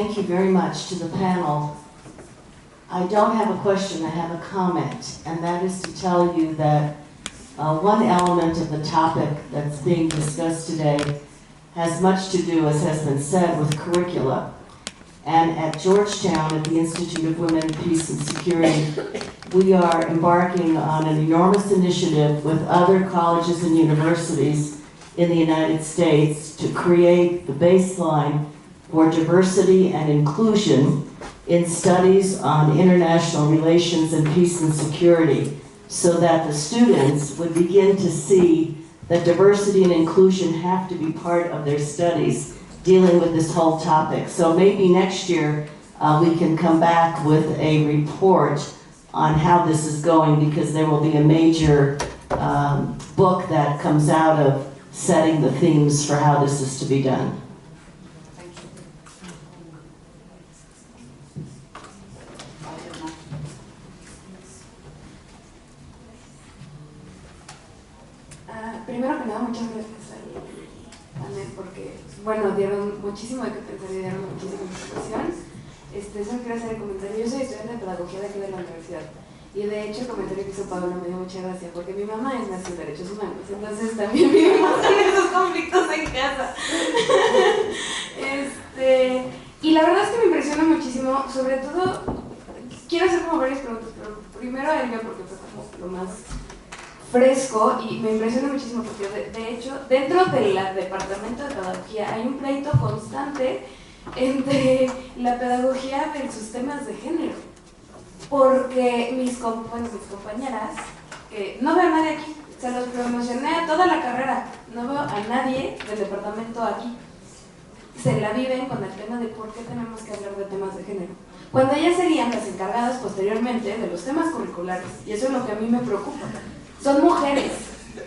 thank you very much to the panel. I don't have a question, I have a comment, and that is to tell you that one element of the topic that's being discussed today has much to do, as has been said, with curricula. And at Georgetown, at the Institute of Women, Peace and Security, we are embarking on an enormous initiative with other colleges and universities in the United States to create the baseline for diversity and inclusion in studies on international relations and peace and security, so that the students would begin to see that diversity and inclusion have to be part of their studies dealing with this whole topic. So maybe next year we can come back with a report on how this is going, because there will be a major book that comes out of setting the themes for how this is to be done. Primero que nada, muchas gracias al panel porque, bueno, dieron muchísimo de qué pensar y dieron muchísima información. Solo quiero hacer el comentario. Yo soy estudiante de pedagogía de aquí de la universidad y de hecho el comentario que hizo Pablo me dio mucha gracia porque mi mamá es maestra de derechos humanos, entonces también vivimos con esos conflictos en casa. Y la verdad es que me impresiona muchísimo, sobre todo, quiero hacer como varias preguntas, pero primero a Elvia porque fue como lo más fresco y me impresiona muchísimo porque de hecho dentro del departamento de pedagogía hay un pleito constante entre la pedagogía versus temas de género, porque mis compañeras, que no veo a nadie aquí, se los promocioné a toda la carrera, no veo a nadie del departamento aquí, se la viven con el tema de por qué tenemos que hablar de temas de género, cuando ellas serían las encargadas posteriormente de los temas curriculares, y eso es lo que a mí me preocupa. Son mujeres,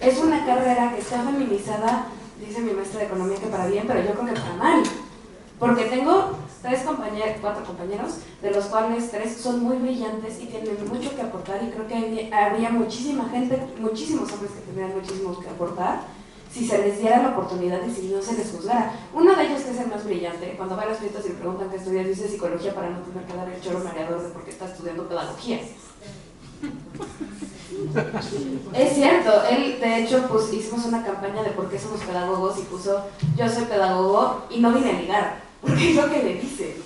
es una carrera que está feminizada, dice mi maestra de economía que para bien, pero yo creo que para mal, porque tengo 4 compañeros, de los cuales 3 son muy brillantes y tienen mucho que aportar, y creo que habría muchísima gente, muchísimos hombres que tendrían muchísimo que aportar si se les diera la oportunidad y si no se les juzgara. Uno de ellos, que es el más brillante, cuando va a las fiestas y le preguntan qué estudia, dice psicología para no tener que dar el choro mareador de por qué está estudiando pedagogía. Es cierto, él de hecho pues hicimos una campaña de por qué somos pedagogos y puso yo soy pedagogo y no vine a ligar, porque es lo que le dice.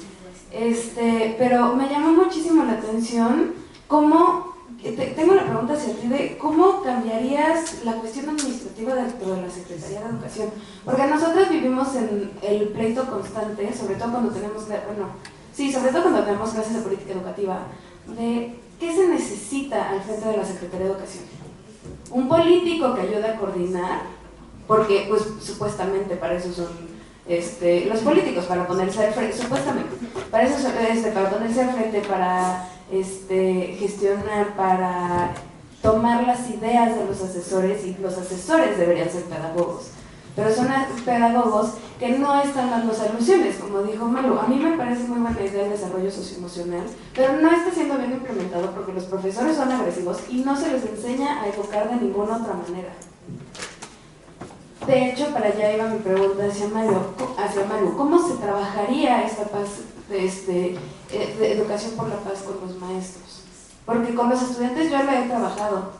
Pero me llamó muchísimo la atención cómo, tengo una pregunta hacia ti de cómo cambiarías la cuestión administrativa dentro de la Secretaría de Educación, porque nosotros vivimos en el pleito constante, sobre todo cuando tenemos, sobre todo cuando tenemos clases de política educativa, de ¿qué se necesita al frente de la Secretaría de Educación? Un político que ayude a coordinar, porque pues supuestamente para eso son los políticos, para ponerse al frente, supuestamente, para eso para ponerse al frente, para gestionar, para tomar las ideas de los asesores, y los asesores deberían ser pedagogos. Pero son pedagogos que no están dando soluciones, como dijo Malu. A mí me parece muy buena idea el desarrollo socioemocional, pero no está siendo bien implementado porque los profesores son agresivos y no se les enseña a educar de ninguna otra manera. De hecho, para allá iba mi pregunta hacia Malu. ¿Cómo se trabajaría esta paz de educación por la paz con los maestros? Porque con los estudiantes yo la he trabajado.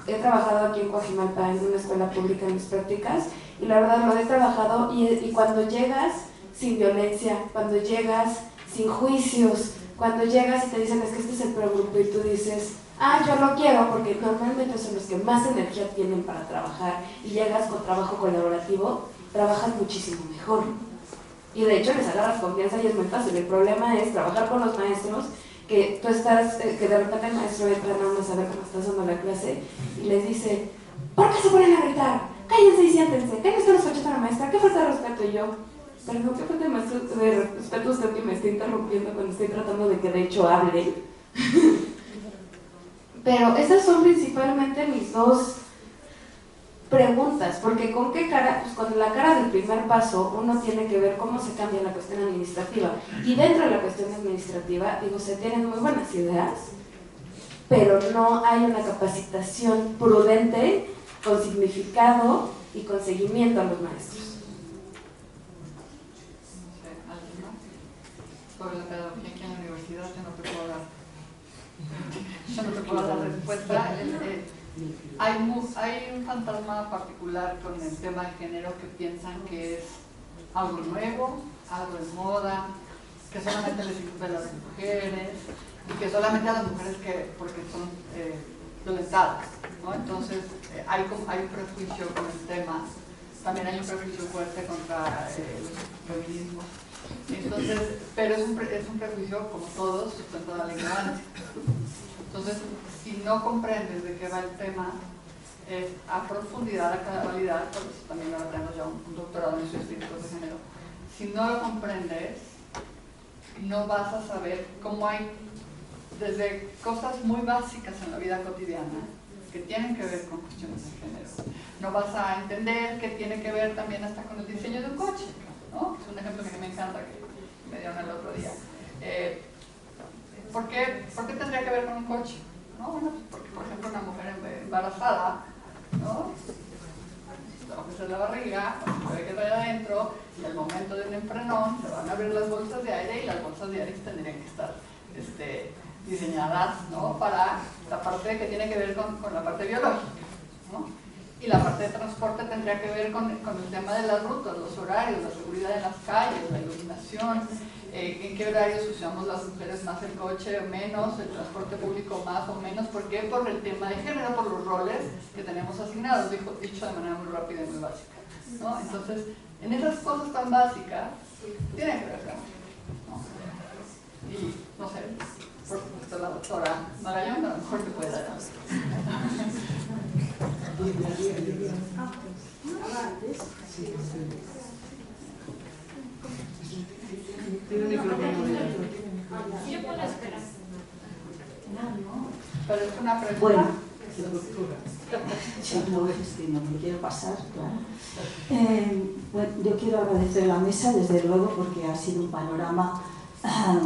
He trabajado aquí en Coajimalpa en una escuela pública en mis prácticas y la verdad lo he trabajado y cuando llegas sin violencia, cuando llegas sin juicios, cuando llegas y te dicen es que este es el progrupo y tú dices yo lo quiero porque normalmente son los que más energía tienen para trabajar y llegas con trabajo colaborativo, trabajan muchísimo mejor y de hecho les agarras confianza y es muy fácil. El problema es trabajar con los maestros que tú estás, que de repente el maestro entra nada más a ver cómo estás dando la clase y les dice ¿por qué se ponen a gritar? Cállense y siéntense, ¿qué me están escuchando a la maestra? ¿Qué falta de respeto? Y yo, perdón, ¿qué falta de respeto usted que me está interrumpiendo cuando estoy tratando de que de hecho hable? Pero esas son principalmente mis 2 preguntas, porque ¿con qué cara? Pues con la cara del primer paso uno tiene que ver cómo se cambia la cuestión administrativa, y dentro de la cuestión administrativa, digo, se tienen muy buenas ideas, pero no hay una capacitación prudente, con significado y con seguimiento a los maestros. sobre la pedagogía aquí en la universidad, yo no te puedo dar respuesta. Hay un fantasma particular con el tema del género que piensan que es algo nuevo, algo de moda, que solamente les incumbe a las mujeres y que solamente a las mujeres porque son violentadas, ¿no? Entonces hay un prejuicio con el tema. También hay un prejuicio fuerte contra los feminismos. Entonces, pero es un prejuicio, como todos, sustentado a la ignorancia. Entonces, si no comprendes de qué va el tema, a profundidad, a cabalidad, pues también ahora tenemos ya un doctorado en estudios críticos de género, si no lo comprendes, no vas a saber cómo hay, desde cosas muy básicas en la vida cotidiana, que tienen que ver con cuestiones de género. No vas a entender que tiene que ver también hasta con el diseño de un coche, ¿no? Es un ejemplo que me encanta, que me dieron el otro día. ¿Por qué tendría que ver con un coche? ¿No? Bueno, porque, por ejemplo, una mujer embarazada, ¿no? Se va a ofrecer la barriga, se ve que trae adentro, y al momento de un enfrenón se van a abrir las bolsas de aire, y las bolsas de aire tendrían que estar diseñadas, ¿no? Para la parte que tiene que ver con la parte biológica, ¿no? Y la parte de transporte tendría que ver con el tema de las rutas, los horarios, la seguridad en las calles, la iluminación, en qué horarios usamos las mujeres más el coche o menos, el transporte público más o menos. ¿Por qué? Por el tema de género, por los roles que tenemos asignados, dicho de manera muy rápida y muy básica, ¿no? Entonces, en esas cosas tan básicas, tienen que ver, ¿no? Y, no sé, por supuesto la doctora Magallón a lo mejor te puede dar algo. Yo puedo esperar. Pero es una pregunta. Bueno, no, es que no me quiero pasar, claro. Bueno, yo quiero agradecer a la mesa, desde luego, porque ha sido un panorama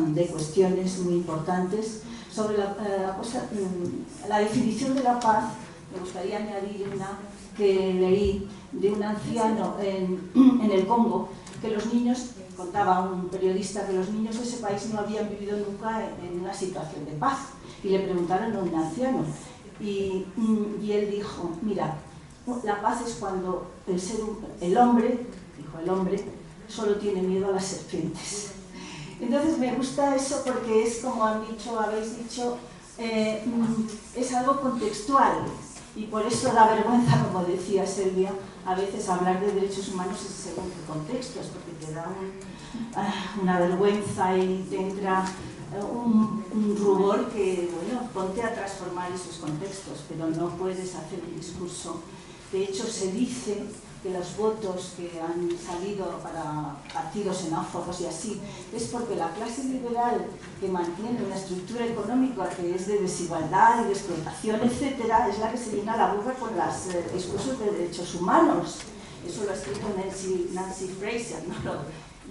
de cuestiones muy importantes. Sobre la definición de la paz, me gustaría añadir una que leí de un anciano en el Congo, que los niños, contaba un periodista, que los niños de ese país no habían vivido nunca en una situación de paz. Y le preguntaron a un anciano, y él dijo, mira, la paz es cuando el hombre solo tiene miedo a las serpientes. Entonces me gusta eso porque es como habéis dicho, es algo contextual, y por eso da vergüenza, como decía Silvia, a veces hablar de derechos humanos según qué contextos, porque te da una vergüenza y te entra un rubor que, bueno, ponte a transformar esos contextos, pero no puedes hacer un discurso. De hecho, se dice que los votos que han salido para partidos xenófobos y así, es porque la clase liberal que mantiene una estructura económica que es de desigualdad y de explotación, etcétera, es la que se llena la boca con los discursos de derechos humanos. Eso lo ha escrito Nancy Fraser, ¿no?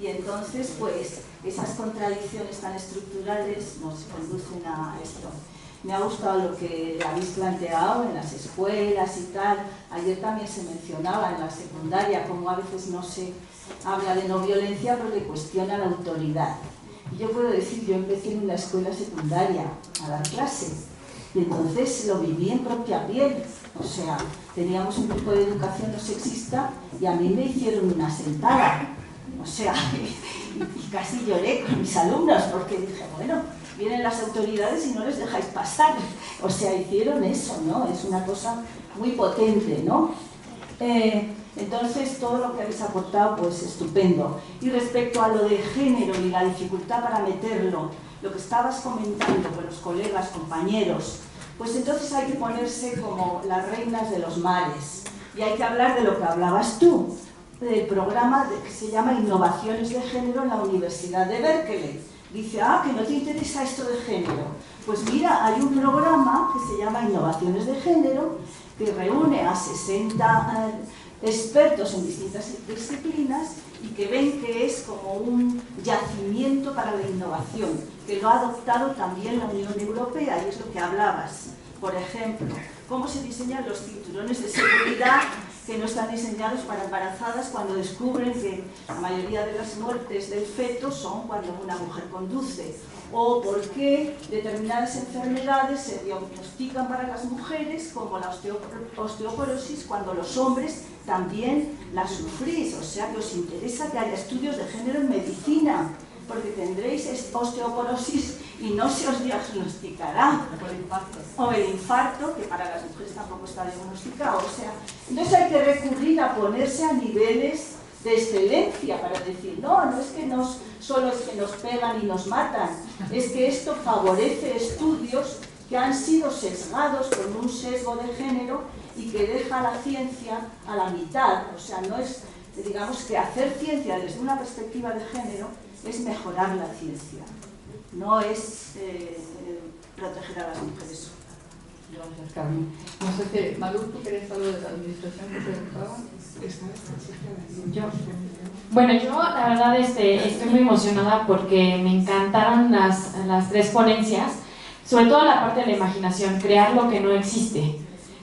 Y entonces, pues, esas contradicciones tan estructurales nos conducen a esto. Me ha gustado lo que habéis planteado en las escuelas y tal. Ayer también se mencionaba en la secundaria cómo a veces no se habla de no violencia porque cuestiona la autoridad. Y yo puedo decir, yo empecé en una escuela secundaria a dar clases y entonces lo viví en propia piel. O sea, teníamos un grupo de educación no sexista y a mí me hicieron una sentada. O sea, y casi lloré con mis alumnos porque dije, bueno, vienen las autoridades y no les dejáis pasar. O sea, hicieron eso, ¿no? Es una cosa muy potente, ¿no? Entonces, todo lo que habéis aportado, pues estupendo. Y respecto a lo de género y la dificultad para meterlo, lo que estabas comentando con los colegas, compañeros, pues entonces hay que ponerse como las reinas de los mares. Y hay que hablar de lo que hablabas tú, del programa que se llama Innovaciones de Género en la Universidad de Berkeley. Dice, que no te interesa esto de género. Pues mira, hay un programa que se llama Innovaciones de Género, que reúne a 60 expertos en distintas disciplinas y que ven que es como un yacimiento para la innovación, que lo ha adoptado también la Unión Europea, y es lo que hablabas. Por ejemplo, cómo se diseñan los cinturones de seguridad que no están diseñados para embarazadas cuando descubren que la mayoría de las muertes del feto son cuando una mujer conduce, o por qué determinadas enfermedades se diagnostican para las mujeres como la osteoporosis cuando los hombres también la sufrís. O sea que os interesa que haya estudios de género en medicina, porque tendréis osteoporosis y no se os diagnosticará. O el infarto, que para las mujeres tampoco está diagnosticado. O sea, entonces hay que recurrir a ponerse a niveles de excelencia para decir, no, no es que solo es que nos pegan y nos matan, es que esto favorece estudios que han sido sesgados con un sesgo de género y que deja la ciencia a la mitad. O sea, no es, digamos que hacer ciencia desde una perspectiva de género es mejorar la ciencia, no es proteger a las mujeres. Gracias, Carmen. No sé si, Malú, ¿tú querías algo de la administración que preguntaba? Bueno, yo la verdad estoy muy emocionada porque me encantaron las tres ponencias, sobre todo la parte de la imaginación, crear lo que no existe.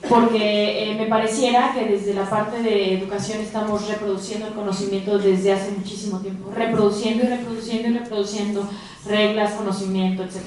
Porque me pareciera que desde la parte de educación estamos reproduciendo el conocimiento desde hace muchísimo tiempo, reproduciendo y reproduciendo y reproduciendo reglas, conocimiento, etc.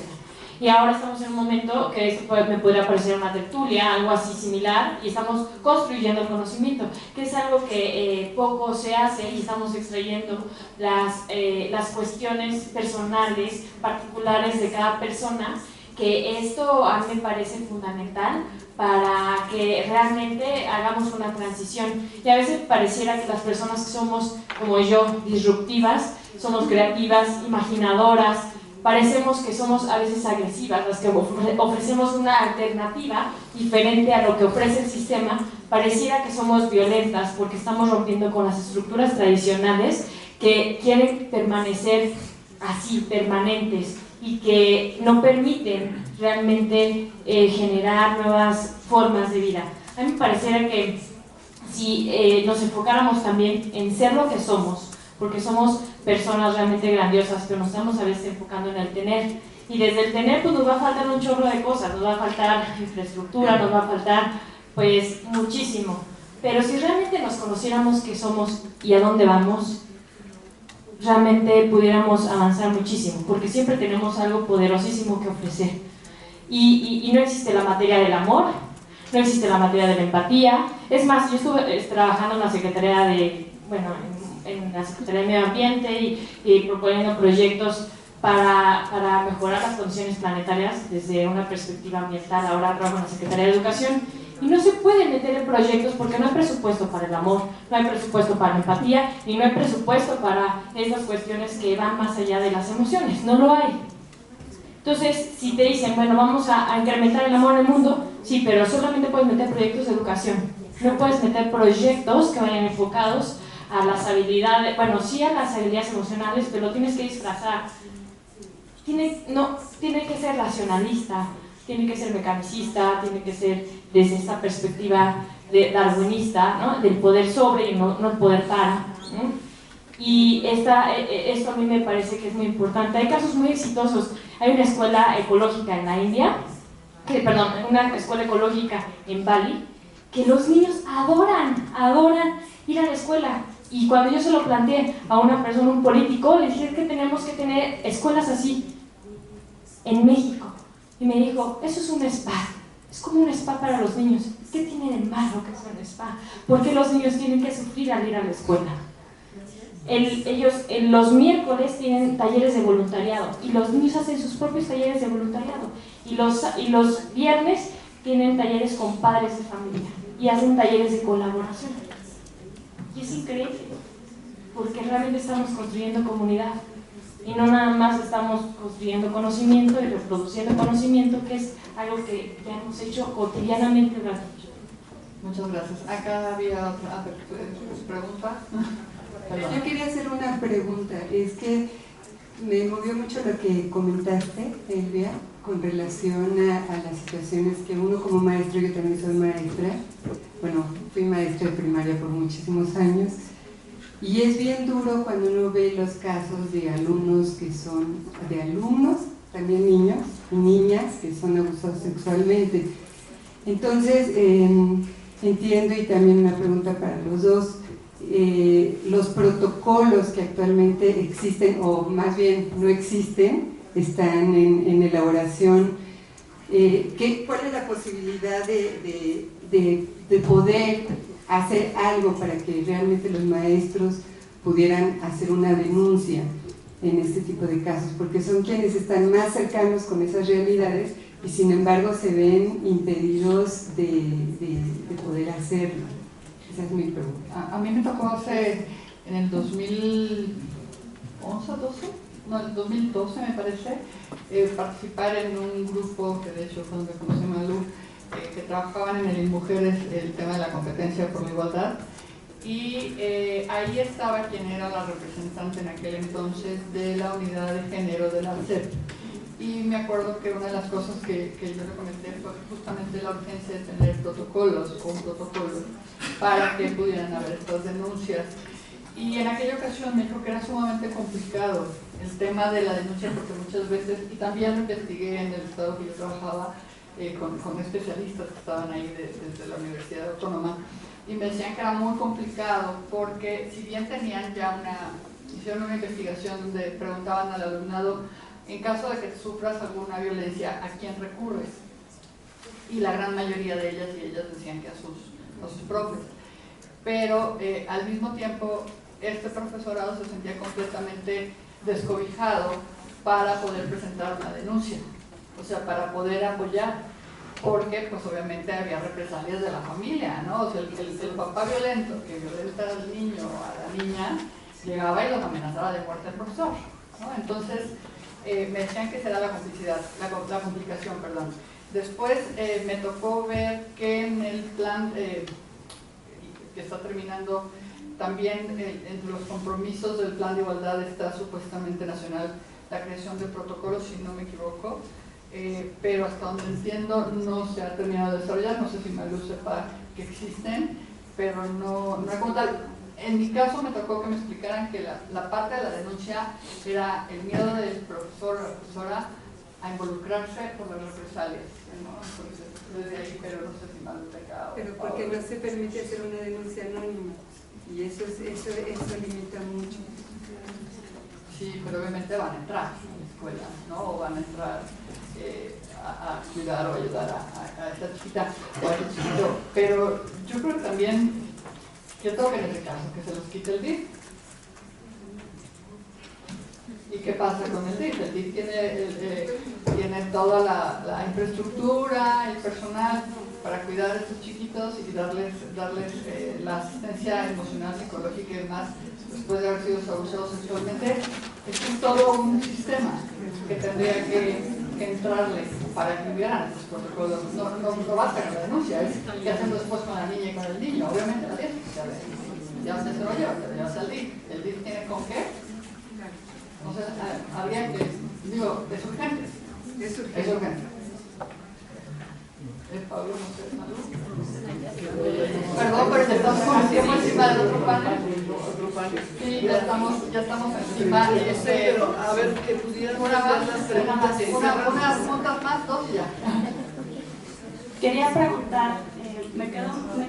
Y ahora estamos en un momento que esto me podría parecer una tertulia, algo así similar, y estamos construyendo el conocimiento, que es algo que poco se hace, y estamos extrayendo las cuestiones personales, particulares de cada persona, que esto a mí me parece fundamental para que realmente hagamos una transición. Y a veces pareciera que las personas que somos, como yo, disruptivas, somos creativas, imaginadoras, parecemos que somos a veces agresivas, las que ofrecemos una alternativa diferente a lo que ofrece el sistema, pareciera que somos violentas porque estamos rompiendo con las estructuras tradicionales que quieren permanecer así, permanentes, y que no permiten realmente generar nuevas formas de vida. A mí me pareciera que si nos enfocáramos también en ser lo que somos, porque somos personas realmente grandiosas, pero nos estamos a veces enfocando en el tener, y desde el tener pues nos va a faltar un chorro de cosas, nos va a faltar infraestructura, nos va a faltar pues muchísimo, pero si realmente nos conociéramos qué somos y a dónde vamos, realmente pudiéramos avanzar muchísimo, porque siempre tenemos algo poderosísimo que ofrecer. Y no existe la materia del amor, no existe la materia de la empatía. Es más, yo estuve trabajando en la Secretaría de, en la Secretaría de Medio Ambiente y proponiendo proyectos para mejorar las condiciones planetarias desde una perspectiva ambiental. Ahora trabajo en la Secretaría de Educación. Y no se puede meter en proyectos porque no hay presupuesto para el amor, no hay presupuesto para la empatía y no hay presupuesto para esas cuestiones que van más allá de las emociones, no lo hay. Entonces, si te dicen, bueno, vamos a incrementar el amor en el mundo, sí, pero solamente puedes meter proyectos de educación, no puedes meter proyectos que vayan enfocados a las habilidades, bueno, sí a las habilidades emocionales, pero lo tienes que disfrazar. Tiene que ser racionalista, tiene que ser mecanicista, tiene que ser desde esta perspectiva darwinista, ¿no? Del poder sobre y no el poder para, ¿no? Y esto a mí me parece que es muy importante. Hay casos muy exitosos. Hay una escuela ecológica en la India, una escuela ecológica en Bali, que los niños adoran ir a la escuela. Y cuando yo se lo planteé a una persona, un político, le dije que tenemos que tener escuelas así en México. Y me dijo, eso es un spa, es como un spa para los niños. ¿Qué tiene de malo que sea un spa? ¿Por qué los niños tienen que sufrir al ir a la escuela? Ellos los miércoles tienen talleres de voluntariado y los niños hacen sus propios talleres de voluntariado. Y los viernes tienen talleres con padres de familia y hacen talleres de colaboración. Y es increíble, porque realmente estamos construyendo comunidad. Y no nada más estamos construyendo conocimiento y reproduciendo conocimiento, que es algo que ya hemos hecho cotidianamente durante mucho tiempo. Muchas gracias. Acá había otra pregunta. Yo quería hacer una pregunta. Es que me movió mucho lo que comentaste, Elvia, con relación a las situaciones que uno como maestro, yo también soy maestra, bueno, fui maestra de primaria por muchísimos años. Y es bien duro cuando uno ve los casos de alumnos, también niños y niñas, que son abusados sexualmente. Entonces, entiendo, y también una pregunta para los dos, los protocolos que actualmente existen, o más bien no existen, están en elaboración. ¿Cuál es la posibilidad de poder hacer algo para que realmente los maestros pudieran hacer una denuncia en este tipo de casos? Porque son quienes están más cercanos con esas realidades y sin embargo se ven impedidos de poder hacerlo. Esa es mi pregunta. A mí me tocó en el 2011, 12, no, el 2012 me parece, participar en un grupo que de hecho fue donde conocí a Malú, que trabajaban en el Mujeres el tema de la competencia por la igualdad, y ahí estaba quien era la representante en aquel entonces de la unidad de género de la SEP. Y me acuerdo que una de las cosas que yo le comenté fue justamente la urgencia de tener protocolos o un protocolo para que pudieran haber estas denuncias. Y en aquella ocasión me dijo que era sumamente complicado el tema de la denuncia, porque muchas veces, y también lo investigué en el estado que yo trabajaba con especialistas que estaban ahí desde la Universidad Autónoma, y me decían que era muy complicado porque si bien tenían ya hicieron una investigación donde preguntaban al alumnado, en caso de que sufras alguna violencia, ¿a quién recurres? Y la gran mayoría de ellas y ellas decían que a sus profes. Pero al mismo tiempo, este profesorado se sentía completamente descobijado para poder presentar una denuncia, o sea, para poder apoyar, porque pues obviamente había represalias de la familia, ¿no? O sea, el papá violento que violenta al niño o a la niña, llegaba y los amenazaba de muerte al profesor, ¿no? Entonces, me decían que será la complicación, perdón. Después me tocó ver que en el plan que está terminando, también entre los compromisos del plan de igualdad está supuestamente nacional la creación de protocolos, si no me equivoco, pero hasta donde entiendo no se ha terminado de desarrollar. No sé si Malú sepa que existen, pero no hay como tal. En mi caso me tocó que me explicaran que la parte de la denuncia era el miedo del profesor o la profesora a involucrarse por las represalias, ¿no? Entonces, desde ahí, pero no sé si Malú tenga... Pero porque no se permite hacer una denuncia anónima, y eso limita mucho. Sí, pero obviamente van a entrar a la escuela, ¿no? O van a entrar a cuidar o ayudar a esta chiquita o a ese chiquito. Pero yo creo que también, yo creo que en ese caso, que se los quite el DIF. ¿Y qué pasa con el DIF? El DIF tiene toda la infraestructura, el personal para cuidar a estos chiquitos y darles la asistencia emocional, psicológica y demás después de haber sido abusados sexualmente. Es todo un sistema que tendría que entrarle para que hubieran estos protocolos. No basta con la denuncia, es qué hacen después con la niña y con el niño. Obviamente la tiene que saber. Ya se lo lleva, te lo llevas al DIF. ¿El DIF tiene con qué? O sea, habría que, digo, es urgente. Es urgente. Pablo, no sé, Malú. Perdón, pero estamos con el tiempo encima del otro panel. Sí, ya estamos encima. Pero a ver, que pudieran una más, las preguntas unas preguntas más, dos y ya. Quería preguntar, me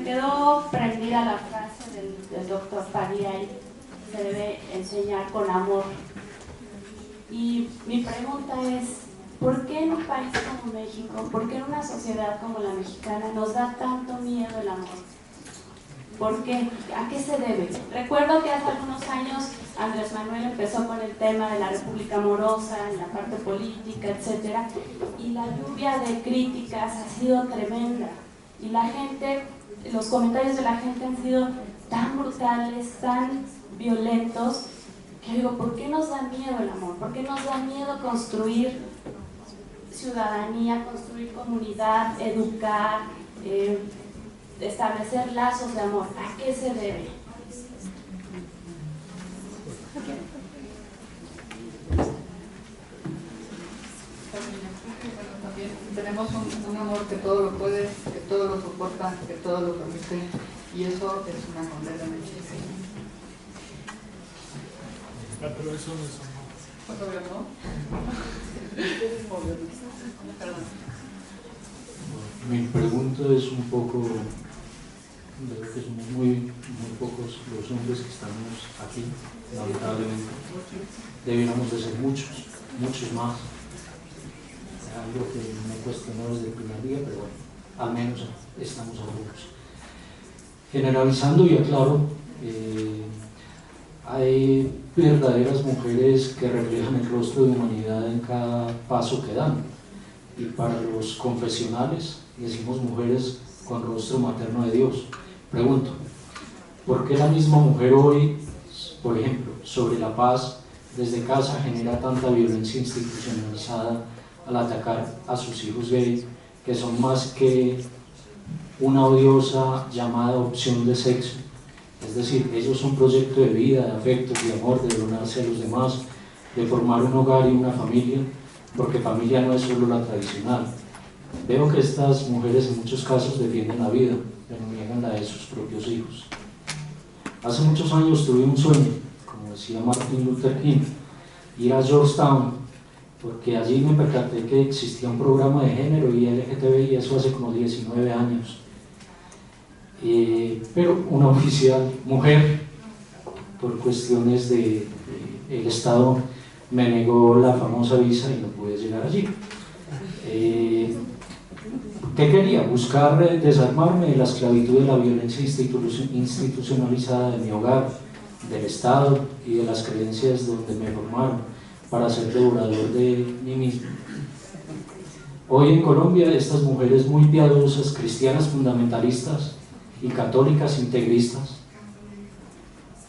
quedó prendida la frase del doctor Padiay, se debe enseñar con amor. Y mi pregunta es, ¿por qué en un país como México, por qué en una sociedad como la mexicana nos da tanto miedo el amor? ¿Por qué? ¿A qué se debe? Recuerdo que hace algunos años Andrés Manuel empezó con el tema de la República Amorosa, en la parte política, etc. Y la lluvia de críticas ha sido tremenda. Y la gente, los comentarios de la gente han sido tan brutales, tan violentos, que digo, ¿por qué nos da miedo el amor? ¿Por qué nos da miedo construir ciudadanía, construir comunidad, educar, establecer lazos de amor? ¿A qué se debe? También tenemos un amor que todo lo puede, que todo lo soporta, que todo lo permite, y eso es una condena muchísima. Pero eso no es amor. Pues obvio, ¿no? Mi pregunta es un poco Veo que somos muy pocos los hombres que estamos aquí, lamentablemente. Debiéramos de ser muchos más. Es algo que me cuestionó desde el primer día, pero bueno, al menos estamos algunos. Generalizando y aclaro, hay verdaderas mujeres que reflejan el rostro de humanidad en cada paso que dan. Y para los confesionales decimos mujeres con rostro materno de Dios. Pregunto, ¿por qué la misma mujer hoy, por ejemplo, sobre la paz desde casa genera tanta violencia institucionalizada al atacar a sus hijos gay, que son más que una odiosa llamada opción de sexo? Es decir, ellos son un proyecto de vida, de afecto, de amor, de donarse a los demás, de formar un hogar y una familia, porque familia no es solo la tradicional. Veo que estas mujeres en muchos casos defienden la vida, pero niegan la de sus propios hijos. Hace muchos años tuve un sueño, como decía Martin Luther King, ir a Georgetown, porque allí me percaté que existía un programa de género y LGTBI, y eso hace como 19 años. Pero una oficial mujer, por cuestiones el Estado me negó la famosa visa y no pude llegar allí. ¿Qué quería? Buscar desarmarme de la esclavitud de la violencia institucionalizada de mi hogar, del Estado y de las creencias donde me formaron, para ser devorador de mí mismo. Hoy en Colombia estas mujeres muy piadosas, cristianas fundamentalistas y católicas integristas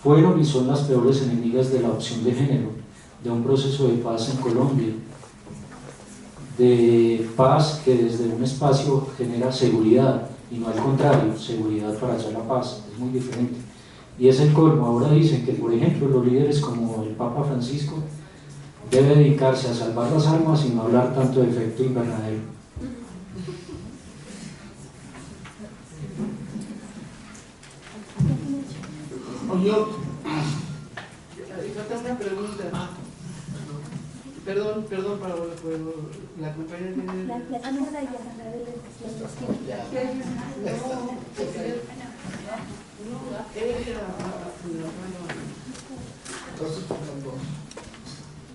fueron y son las peores enemigas de la opción de género, de un proceso de paz en Colombia, de paz que desde un espacio genera seguridad y no al contrario, seguridad para hallar la paz, es muy diferente. Y es el colmo. Ahora dicen que, por ejemplo, los líderes como el Papa Francisco debe dedicarse a salvar las almas y no hablar tanto de efecto invernadero. Yo tengo una pregunta. Perdón, pero la compañera tiene...